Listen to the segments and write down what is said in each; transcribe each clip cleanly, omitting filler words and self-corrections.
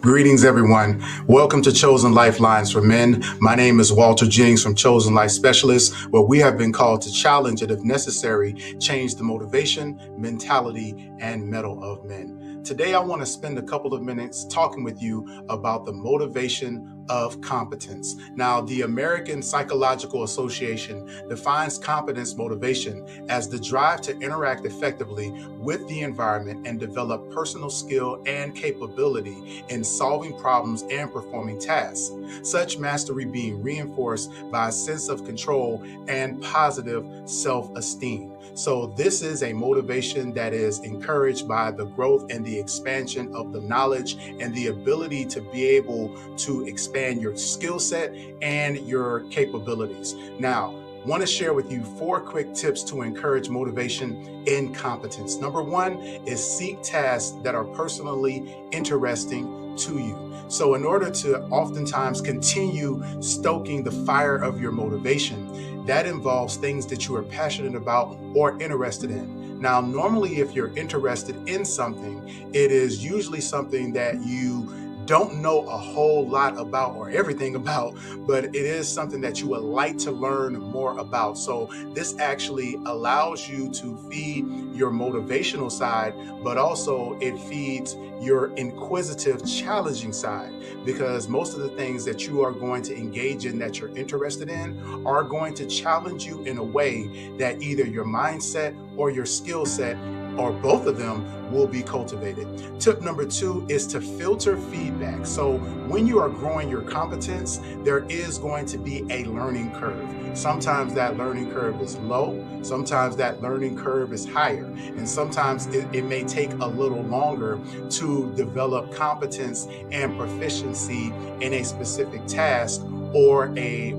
Greetings, everyone. Welcome to Chosen Lifelines for Men. My name is Walter Jennings from Chosen Life Specialists, where we have been called to challenge and, if necessary, change the motivation, mentality, and mettle of men. Today, I want to spend a couple of minutes talking with you about the motivation of competence. Now, the American Psychological Association defines competence motivation as the drive to interact effectively with the environment and develop personal skill and capability in solving problems and performing tasks. Such mastery being reinforced by a sense of control and positive self-esteem. So this is a motivation that is encouraged by the growth and the expansion of the knowledge and the ability to be able to expand your skill set and your capabilities. Now, I want to share with you 4 quick tips to encourage motivation in competence. Number 1 is seek tasks that are personally interesting to you. So in order to oftentimes continue stoking the fire of your motivation, that involves things that you are passionate about or interested in. Now, normally, if you're interested in something, it is usually something that you don't know a whole lot about or everything about, but it is something that you would like to learn more about. So this actually allows you to feed your motivational side, but also it feeds your inquisitive, challenging side, because most of the things that you are going to engage in that you're interested in are going to challenge you in a way that either your mindset or your skill set or both of them will be cultivated. Tip number 2 is to filter feedback. So when you are growing your competence, there is going to be a learning curve. Sometimes that learning curve is low, sometimes that learning curve is higher, and sometimes it may take a little longer to develop competence and proficiency in a specific task or a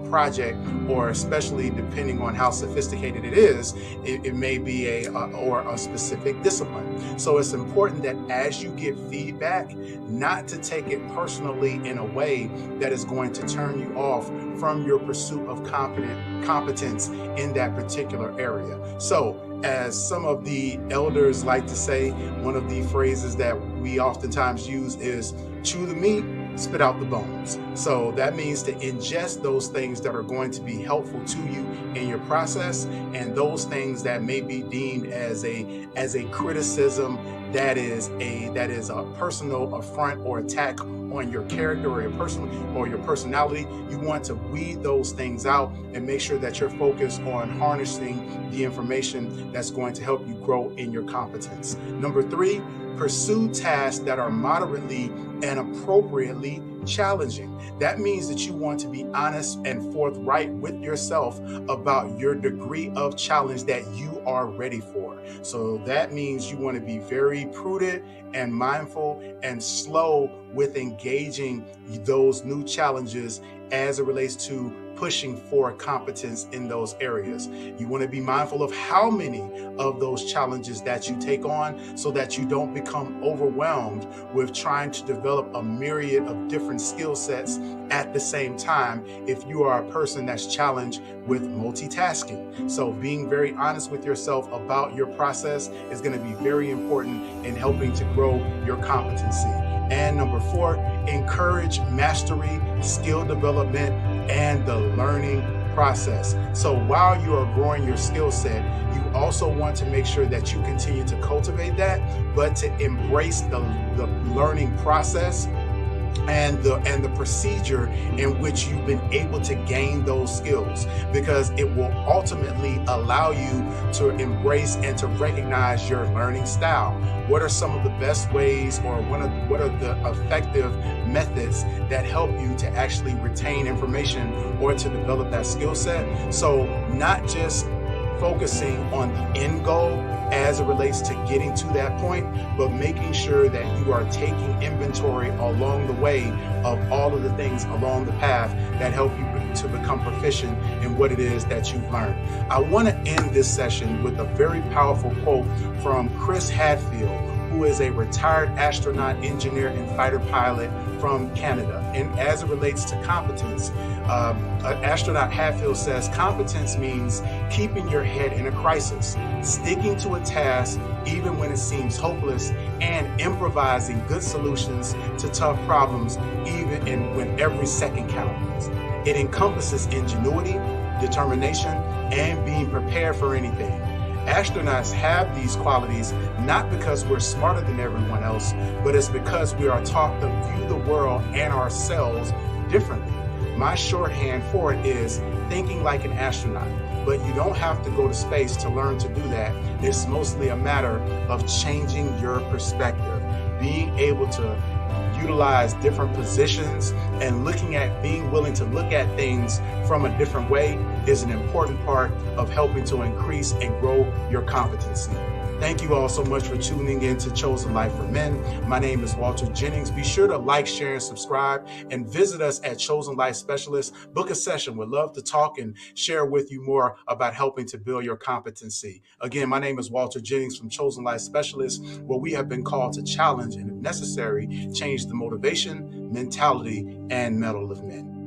project, or especially depending on how sophisticated it is, it may be a specific discipline. So it's important that as you get feedback, not to take it personally in a way that is going to turn you off from your pursuit of competence in that particular area. So, as some of the elders like to say, one of the phrases that we oftentimes use is chew the meat, spit out the bones. So that means to ingest those things that are going to be helpful to you in your process, and those things that may be deemed as a criticism that is a personal affront or attack on your character or your personality. You want to weed those things out and make sure that you're focused on harnessing the information that's going to help you grow in your competence. Number 3, pursue tasks that are moderately and appropriately challenging. That means that you want to be honest and forthright with yourself about your degree of challenge that you are ready for. So that means you want to be very prudent and mindful and slow with engaging those new challenges as it relates to pushing for competence in those areas. You want to be mindful of how many of those challenges that you take on, so that you don't become overwhelmed with trying to develop a myriad of different skill sets at the same time if you are a person that's challenged with multitasking. So being very honest with yourself about your process is going to be very important in helping to grow your competency. And number 4, encourage mastery, skill development, and the learning process. So while you are growing your skill set, you also want to make sure that you continue to cultivate that, but to embrace the learning process and the procedure in which you've been able to gain those skills, because it will ultimately allow you to embrace and to recognize your learning style. What are some of the best ways, or what are the effective methods that help you to actually retain information or to develop that skill set? So not just focusing on the end goal as it relates to getting to that point, but making sure that you are taking inventory along the way of all of the things along the path that help you to become proficient in what it is that you've learned. I want to end this session with a very powerful quote from Chris Hadfield, who who is a retired astronaut, engineer, and fighter pilot from Canada. And as it relates to competence, astronaut Hatfield says competence means keeping your head in a crisis, sticking to a task even when it seems hopeless, and improvising good solutions to tough problems even when every second counts. It encompasses ingenuity, determination, and being prepared for anything. Astronauts have these qualities not because we're smarter than everyone else, but it's because we are taught to view the world and ourselves differently. My shorthand for it is thinking like an astronaut, but you don't have to go to space to learn to do that. It's mostly a matter of changing your perspective, being able to utilize different positions and being willing to look at things from a different way is an important part of helping to increase and grow your competency. Thank you all so much for tuning in to Chosen Life for Men. My name is Walter Jennings. Be sure to like, share, and subscribe, and visit us at Chosen Life Specialists. Book a session. We'd love to talk and share with you more about helping to build your competency. Again, my name is Walter Jennings from Chosen Life Specialists, where we have been called to challenge and, if necessary, change the motivation, mentality, and mettle of men.